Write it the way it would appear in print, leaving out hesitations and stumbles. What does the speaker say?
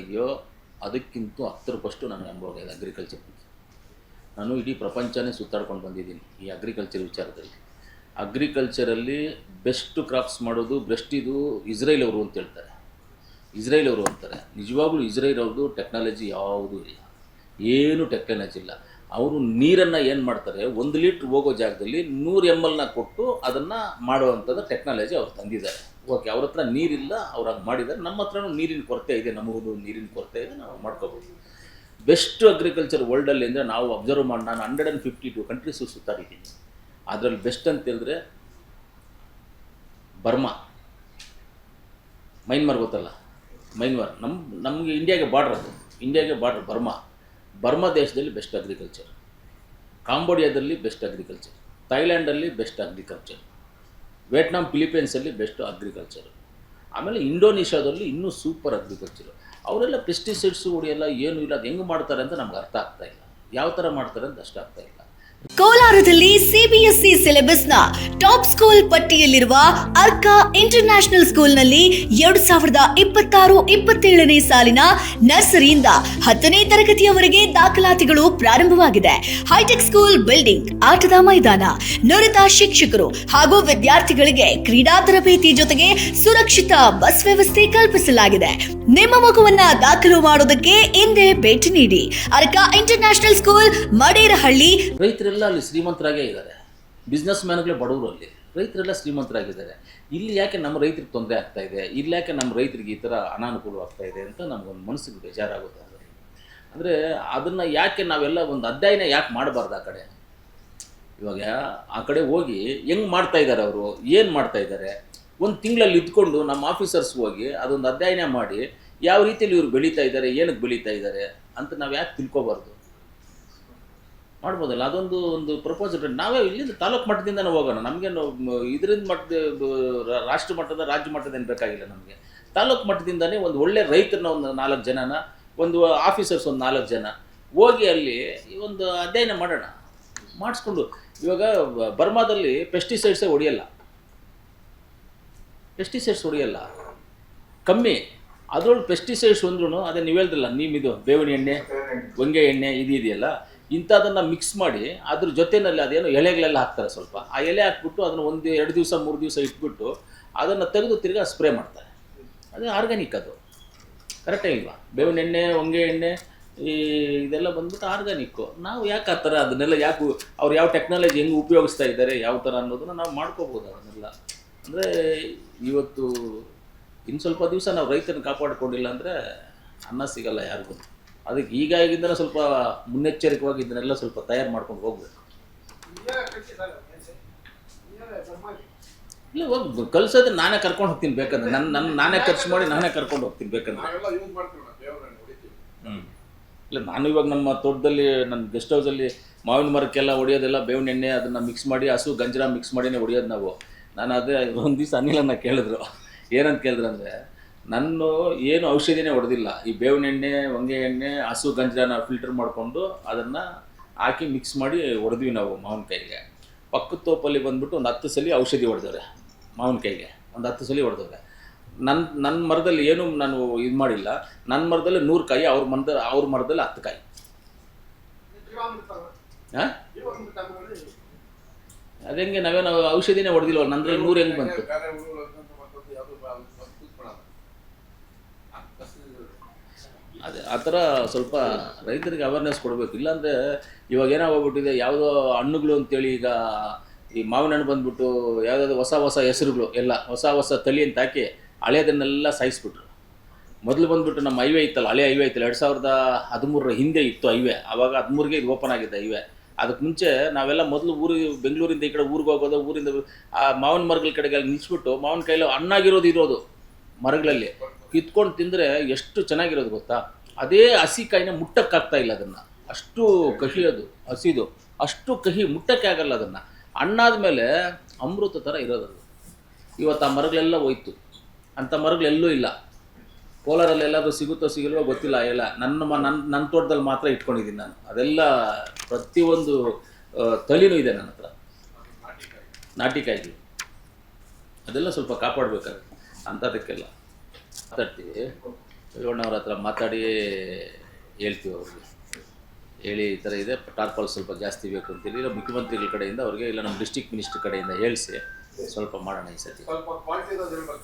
ಇದೆಯೋ ಅದಕ್ಕಿಂತ 10% ನನಗೆ ಅನುಭವ ಇದೆ ಅಗ್ರಿಕಲ್ಚರ್ ಬಗ್ಗೆ. ನಾನು ಇಡೀ ಪ್ರಪಂಚನೇ ಸುತ್ತಾಡ್ಕೊಂಡು ಬಂದಿದ್ದೀನಿ ಈ ಅಗ್ರಿಕಲ್ಚರ್ ವಿಚಾರದಲ್ಲಿ. ಅಗ್ರಿಕಲ್ಚರಲ್ಲಿ ಬೆಸ್ಟ್ ಕ್ರಾಪ್ಸ್ ಮಾಡೋದು ಇದು ಇಸ್ರೇಲ್ ಅವರು ಅಂತ ಹೇಳ್ತಾರೆ. ಇಸ್ರೇಲ್ ಅವರು ಅಂತಾರೆ. ನಿಜವಾಗ್ಲೂ ಇಸ್ರೇಲ್ ಅವ್ರದ್ದು ಟೆಕ್ನಾಲಜಿ ಯಾವುದೂ ಇಲ್ಲ, ಏನು ಟೆಕ್ನಾಲಜಿ ಇಲ್ಲ. ಅವರು ನೀರನ್ನು ಏನು ಮಾಡ್ತಾರೆ, 1 ಲೀಟ್ರ್ ಹೋಗೋ ಜಾಗದಲ್ಲಿ 100 ml ಕೊಟ್ಟು ಅದನ್ನು ಮಾಡುವಂಥದ್ದು ಟೆಕ್ನಾಲಜಿ ಅವ್ರು ತಂದಿದ್ದಾರೆ. ಓಕೆ, ಅವ್ರ ಹತ್ರ ನೀರಿಲ್ಲ, ಅವ್ರು ಹಂಗೆ ಮಾಡಿದ್ದಾರೆ. ನಮ್ಮ ಹತ್ರನೂ ನೀರಿನ ಕೊರತೆ ಇದೆ, ನಮಗೂ ನೀರಿನ ಕೊರತೆ ಇದೆ, ನಾವು ಮಾಡ್ಕೋಬೋದು. ಬೆಸ್ಟ್ ಅಗ್ರಿಕಲ್ಚರ್ ವರ್ಲ್ಡಲ್ಲಿ ಅಂದರೆ ನಾವು ಅಬ್ಸರ್ವ್ ಮಾಡಿ, ನಾನು 152 ಕಂಟ್ರೀಸು ಸುತ್ತಾಡಿದ್ದೀನಿ. ಅದರಲ್ಲಿ ಬೆಸ್ಟ್ ಅಂತ ಹೇಳಿದ್ರೆ ಬರ್ಮಾ, ಮೈನ್ಮಾರ್ ಗೊತ್ತಲ್ಲ, ಮೈನ್ಮಾರ್ ನಮಗೆ ಇಂಡಿಯಾಗೆ ಬಾರ್ಡ್ರ್, ಅದು ಇಂಡಿಯಾಗೆ ಬಾರ್ಡ್ರ್ ಬರ್ಮಾ ದೇಶದಲ್ಲಿ ಬೆಸ್ಟ್ ಅಗ್ರಿಕಲ್ಚರ್, ಕಾಂಬೋಡಿಯಾದಲ್ಲಿ ಬೆಸ್ಟ್ ಅಗ್ರಿಕಲ್ಚರ್, ಥೈಲ್ಯಾಂಡಲ್ಲಿ ಬೆಸ್ಟ್ ಅಗ್ರಿಕಲ್ಚರ್, ವಿಯೆಟ್ನಾಂ ಫಿಲಿಪೈನ್ಸಲ್ಲಿ ಬೆಸ್ಟ್ ಅಗ್ರಿಕಲ್ಚರ್, ಆಮೇಲೆ ಇಂಡೋನೇಷ್ಯಾದಲ್ಲಿ ಇನ್ನೂ ಸೂಪರ್ ಅಗ್ರಿಕಲ್ಚರು. ಅವರೆಲ್ಲ ಪೆಸ್ಟಿಸೈಡ್ಸು ಹೊಡಿಯಲ್ಲ, ಏನೂ ಇಲ್ಲ. ಅದು ಹೆಂಗೆ ಮಾಡ್ತಾರೆ ಅಂತ ನಮ್ಗೆ ಅರ್ಥ ಆಗ್ತಾಯಿಲ್ಲ, ಯಾವ ಥರ ಮಾಡ್ತಾರೆ ಅಂತ ಅಷ್ಟು ಆಗ್ತಾಯಿಲ್ಲ. ಕೋಲಾರದಲ್ಲಿ ಸಿಬಿಎಸ್ಇ ಸಿಲೆಬಸ್ನ ಟಾಪ್ ಸ್ಕೂಲ್ ಪಟ್ಟಿಯಲ್ಲಿರುವ ಅರ್ಕಾ ಇಂಟರ್ನ್ಯಾಷನಲ್ ಸ್ಕೂಲ್ನಲ್ಲಿ 2026-27ನೇ ಸಾಲಿನ ನರ್ಸರಿಯಿಂದ 10ನೇ ತರಗತಿಯವರೆಗೆ ದಾಖಲಾತಿಗಳು ಪ್ರಾರಂಭವಾಗಿದೆ. ಹೈಟೆಕ್ ಸ್ಕೂಲ್ ಬಿಲ್ಡಿಂಗ್, ಆಟದ ಮೈದಾನ, ನುರಿತ ಶಿಕ್ಷಕರು ಹಾಗೂ ವಿದ್ಯಾರ್ಥಿಗಳಿಗೆ ಕ್ರೀಡಾ ತರಬೇತಿ ಜೊತೆಗೆ ಸುರಕ್ಷಿತ ಬಸ್ ವ್ಯವಸ್ಥೆ ಕಲ್ಪಿಸಲಾಗಿದೆ. ನಿಮ್ಮ ಮಗುವನ್ನ ದಾಖಲು ಮಾಡೋದಕ್ಕೆ ಹಿಂದೆ ಭೇಟಿ ನೀಡಿ. Arka international school, Maderahalli. ರೈತರೆಲ್ಲ ಅಲ್ಲಿ ಶ್ರೀಮಂತರಾಗೇ ಇದ್ದಾರೆ, ಬಿಸ್ನೆಸ್ ಮ್ಯಾನ್ಗಳೇ ಬಡವರು. ಅಲ್ಲಿ ರೈತರೆಲ್ಲ ಶ್ರೀಮಂತರಾಗಿದ್ದಾರೆ. ಇಲ್ಲಿ ಯಾಕೆ ನಮ್ಮ ರೈತರಿಗೆ ತೊಂದರೆ ಆಗ್ತಾ ಇದೆ, ಇಲ್ಲಿ ಯಾಕೆ ನಮ್ಮ ರೈತರಿಗೆ ಈ ಥರ ಅನಾನುಕೂಲ ಆಗ್ತಾ ಇದೆ ಅಂತ ನಮಗೊಂದು ಮನಸ್ಸಿಗೆ ಬೇಜಾರಾಗುತ್ತೆ. ಅಂದರೆ ಅದನ್ನು ಯಾಕೆ ನಾವೆಲ್ಲ ಒಂದು ಅಧ್ಯಯನ ಯಾಕೆ ಮಾಡಬಾರ್ದು? ಆ ಕಡೆ ಇವಾಗ ಆ ಕಡೆ ಹೋಗಿ ಹೆಂಗೆ ಮಾಡ್ತಾ ಇದ್ದಾರೆ, ಅವರು ಏನು ಮಾಡ್ತಾ ಇದ್ದಾರೆ, ಒಂದು ತಿಂಗಳಲ್ಲಿ ಇದ್ಕೊಂಡು ನಮ್ಮ ಆಫೀಸರ್ಸ್ ಹೋಗಿ ಅದೊಂದು ಅಧ್ಯಯನ ಮಾಡಿ ಯಾವ ರೀತಿಯಲ್ಲಿ ಇವ್ರು ಬೆಳೀತಾ ಇದ್ದಾರೆ, ಏನಕ್ಕೆ ಬೆಳೀತಾ ಇದ್ದಾರೆ ಅಂತ ನಾವು ಯಾಕೆ ತಿಳ್ಕೊಬಾರ್ದು? ಮಾಡ್ಬೋದಲ್ಲ, ಒಂದು ಪ್ರಪೋಸಲ್. ನಾವೇ ಇಲ್ಲಿಂದ ತಾಲೂಕು ಮಟ್ಟದಿಂದನೇ ಹೋಗೋಣ, ನಮಗೇನು ಇದರಿಂದ ರಾಷ್ಟ್ರ ಮಟ್ಟದ ರಾಜ್ಯ ಮಟ್ಟದ ಏನು ಬೇಕಾಗಿಲ್ಲ. ನಮಗೆ ತಾಲೂಕು ಮಟ್ಟದಿಂದನೇ ಒಂದು ಒಳ್ಳೆ ರೈತರನ್ನ ಒಂದು 4 ಜನನ, ಒಂದು ಆಫೀಸರ್ಸ್ ಒಂದು 4 ಜನ ಹೋಗಿ ಅಲ್ಲಿ ಒಂದು ಅಧ್ಯಯನ ಮಾಡೋಣ, ಮಾಡಿಸ್ಕೊಂಡು. ಇವಾಗ ಬರ್ಮಾದಲ್ಲಿ ಪೆಸ್ಟಿಸೈಡ್ಸೇ ಹೊಡೆಯಲ್ಲ, ಕಮ್ಮಿ. ಅದರೊಳಗೆ ಪೆಸ್ಟಿಸೈಡ್ಸ್ ಅಂದ್ರೂ ಅದೇ ನೀವು ಹೇಳಿದ್ರಲ್ಲ, ಇದು ಬೇವಿನ ಎಣ್ಣೆ, ಹೊಂಗೆ ಎಣ್ಣೆ ಇದೆಯಲ್ಲ, ಇಂಥದನ್ನು ಮಿಕ್ಸ್ ಮಾಡಿ ಅದ್ರ ಜೊತೆಯಲ್ಲಿ ಅದೇನೋ ಎಲೆಗಳೆಲ್ಲ ಹಾಕ್ತಾರೆ. ಸ್ವಲ್ಪ ಆ ಎಲೆ ಹಾಕ್ಬಿಟ್ಟು ಅದನ್ನು 1-2 ದಿವಸ 3 ದಿವಸ ಇಟ್ಬಿಟ್ಟು ಅದನ್ನು ತೆಗೆದು ತಿರ್ಗಾ ಸ್ಪ್ರೇ ಮಾಡ್ತಾರೆ. ಅದು ಆರ್ಗ್ಯಾನಿಕ್, ಅದು ಕರೆಕ್ಟೇ ಇಲ್ವಾ? ಬೇವಿನ ಎಣ್ಣೆ, ಹೊಂಗೆ ಎಣ್ಣೆ, ಇದೆಲ್ಲ ಬಂದ್ಬಿಟ್ಟು ಆರ್ಗ್ಯಾನಿಕ್ಕು. ನಾವು ಯಾಕೆ ಆ ಥರ ಅದನ್ನೆಲ್ಲ ಯಾಕೆ, ಅವ್ರು ಯಾವ ಟೆಕ್ನಾಲಜಿ ಹೆಂಗೆ ಉಪಯೋಗಿಸ್ತಾ ಇದ್ದಾರೆ, ಯಾವ ಥರ ಅನ್ನೋದನ್ನು ನಾವು ಮಾಡ್ಕೋಬೋದು. ಅದನ್ನೆಲ್ಲ ಅಂದರೆ ಇವತ್ತು ಇನ್ನು ಸ್ವಲ್ಪ ದಿವಸ ನಾವು ರೈತರನ್ನ ಕಾಪಾಡಿಕೊಂಡಿಲ್ಲ ಅಂದರೆ ಅನ್ನ ಸಿಗಲ್ಲ ಯಾರಿಗೂ. ಅದಕ್ಕೆ ಈಗಾಗಿಂದಲೇ ಸ್ವಲ್ಪ ಮುನ್ನೆಚ್ಚರಿಕೆವಾಗಿ ಇದನ್ನೆಲ್ಲ ಸ್ವಲ್ಪ ತಯಾರು ಮಾಡ್ಕೊಂಡು ಹೋಗ್ಬೇಕು. ಇಲ್ಲ, ಹೋಗಿ ಕಳ್ಸೋದ್ರೆ ನಾನೇ ಕರ್ಕೊಂಡು ಹೋಗ್ತೀನಿ ಬೇಕಂದ್ರೆ, ನಾನೇ ಖರ್ಚು ಮಾಡಿ ನಾನೇ ಕರ್ಕೊಂಡು ಹೋಗ್ತೀನಿ ಬೇಕಂದ್ರೆ. ಇಲ್ಲ, ನಾನು ಇವಾಗ ನಮ್ಮ ತೋಟದಲ್ಲಿ, ನನ್ನ ಗೆಸ್ಟ್ ಹೌಸಲ್ಲಿ ಮಾವಿನ ಮರಕ್ಕೆಲ್ಲ ಹೊಡೆಯೋದೆಲ್ಲ ಬೇವಿನ ಎಣ್ಣೆ ಅದನ್ನು ಮಿಕ್ಸ್ ಮಾಡಿ, ಹಸು ಗಂಜಲ ಮಿಕ್ಸ್ ಮಾಡಿನೇ ಹೊಡೆಯೋದು ನಾವು. ನಾನು ಅದೇ ಒಂದು ದಿವಸ ಅನಿಲನ್ನ ಕೇಳಿದ್ರು, ಏನಂತ ಕೇಳಿದ್ರು ಅಂದರೆ, ನಾನು ಏನು ಔಷಧಿನೇ ಹೊಡೆದಿಲ್ಲ, ಈ ಬೇವಿನ ಎಣ್ಣೆ, ಹೊಂಗೆ ಎಣ್ಣೆ, ಹಸು ಗಂಜಲನ ಫಿಲ್ಟರ್ ಮಾಡಿಕೊಂಡು ಅದನ್ನು ಹಾಕಿ ಮಿಕ್ಸ್ ಮಾಡಿ ಹೊಡೆದ್ವಿ ನಾವು ಮಾವಿನಕಾಯಿಗೆ. ಪಕ್ಕದ ತೋಪಲ್ಲಿ ಬಂದುಬಿಟ್ಟು ಒಂದು 10 ಸಲ ಔಷಧಿ ಹೊಡೆದವ್ರೆ ಮಾವಿನಕಾಯಿಗೆ, ಒಂದು 10 ಸಲ ಹೊಡೆದವ್ರೆ. ನನ್ನ ಮರದಲ್ಲಿ ಏನು ನಾನು ಇದು ಮಾಡಿಲ್ಲ, ನನ್ನ ಮರದಲ್ಲಿ 100 ಕಾಯಿ, ಅವ್ರ ಮರದಲ್ಲಿ 10 ಕಾಯಿ. ಹಾಂ, ಅದಂಗೆ ನಾವೇನು ಔಷಧಿನೇ ಹೊಡೆದಿಲ್ವ, ನಂದ್ರಲ್ಲಿ 100 ಹೆಂಗೆ ಬಂತು? ಅದೇ ಆ ಥರ ಸ್ವಲ್ಪ ರೈತರಿಗೆ ಅವೇರ್ನೆಸ್ ಕೊಡಬೇಕು. ಇಲ್ಲಾಂದರೆ ಇವಾಗ ಏನಾಗೋಗ್ಬಿಟ್ಟಿದೆ, ಯಾವುದೋ ಹಣ್ಣುಗಳು ಅಂತೇಳಿ, ಈಗ ಈ ಮಾವಿನ ಹಣ್ಣು ಬಂದುಬಿಟ್ಟು ಯಾವುದಾದ್ರು ಹೊಸ ಹೆಸರುಗಳು ಎಲ್ಲ ಹೊಸ ತಳಿ ಅಂತ ಹಾಕಿ ಹಳೆಯದನ್ನೆಲ್ಲ ಸಾಯಿಸ್ಬಿಟ್ರು. ಮೊದಲು ಬಂದುಬಿಟ್ಟು ನಮ್ಮ ಹೈವೇ ಇತ್ತಲ್ಲ, ಹಳೆ ಹೈವೇ ಇತ್ತಲ್ಲ, 2013 ಹಿಂದೆ ಇತ್ತು ಹೈವೇ. ಆವಾಗ 13ಗೆ ಇದು ಓಪನ್ ಆಗಿದೆ ಹೈವೇ. ಅದಕ್ಕೆ ಮುಂಚೆ ನಾವೆಲ್ಲ ಮೊದಲು ಬೆಂಗಳೂರಿಂದ ಈ ಕಡೆ ಊರಿಗೆ ಹೋಗೋದು, ಊರಿಂದ ಆ ಮಾವಿನ ಮರಗಳ ಕಡೆಗೆಲ್ಲ ನಿಲ್ಲಿಸ್ಬಿಟ್ಟು ಮಾವಿನಕಾಯಿಲ್ಲ ಹಣ್ಣಾಗಿರೋದು ಮರಗಳಲ್ಲಿ ಕಿತ್ಕೊಂಡು ತಿಂದರೆ ಎಷ್ಟು ಚೆನ್ನಾಗಿರೋದು ಗೊತ್ತಾ? ಅದೇ ಹಸಿ ಕಾಯಿನ ಮುಟ್ಟಕ್ಕಾಗ್ತಾ ಇಲ್ಲ ಅದನ್ನು, ಅಷ್ಟು ಕಹಿ ಅದು, ಹಸಿದು ಅಷ್ಟು ಕಹಿ, ಮುಟ್ಟಕ್ಕೆ ಆಗಲ್ಲ ಅದನ್ನು. ಹಣ್ಣಾದ ಮೇಲೆ ಅಮೃತ ಥರ ಇರೋದದು. ಇವತ್ತು ಆ ಮರಗಳೆಲ್ಲ ಹೋಯ್ತು, ಅಂಥ ಮರಗಳೆಲ್ಲೂ ಇಲ್ಲ. ಕೋಲಾರಲ್ಲಿ ಎಲ್ಲಾದರೂ ಸಿಗುತ್ತೋ ಸಿಗಲ್ವೋ ಗೊತ್ತಿಲ್ಲ. ಎಲ್ಲ ನನ್ನ ತೋಟದಲ್ಲಿ ಮಾತ್ರ ಇಟ್ಕೊಂಡಿದ್ದೀನಿ ನಾನು. ಅದೆಲ್ಲ ಪ್ರತಿಯೊಂದು ತಳಿನೂ ಇದೆ ನನ್ನ ಹತ್ರ, ನಾಟಿಕಾಯಿಗಳು. ಅದೆಲ್ಲ ಸ್ವಲ್ಪ ಕಾಪಾಡಬೇಕಾಗುತ್ತೆ ಅಂಥದಕ್ಕೆಲ್ಲ ಮಾತಾಡ್ತೀವಿ. ರೇವಣ್ಣವ್ರ ಹತ್ರ ಮಾತಾಡಿ ಹೇಳ್ತೀವಿ ಅವ್ರಿಗೆ. ಹೇಳಿ ಈ ಥರ ಇದೆ, ಟಾರ್ಪಲ್ ಸ್ವಲ್ಪ ಜಾಸ್ತಿ ಬೇಕು ಅಂತೇಳಿ, ಇಲ್ಲ ಮುಖ್ಯಮಂತ್ರಿಗಳ ಕಡೆಯಿಂದ ಅವ್ರಿಗೆ, ಇಲ್ಲ ನಮ್ಮ ಡಿಸ್ಟ್ರಿಕ್ಟ್ ಮಿನಿಸ್ಟ್ರ್ ಕಡೆಯಿಂದ ಹೇಳಿಸಿ ಸ್ವಲ್ಪ ಮಾಡೋಣ ಈ ಸತಿ. ಸ್ವಲ್ಪ ಕ್ವಾಲಿಟಿ ಇರೋದು ಹೇಳ್ಬೇಕು.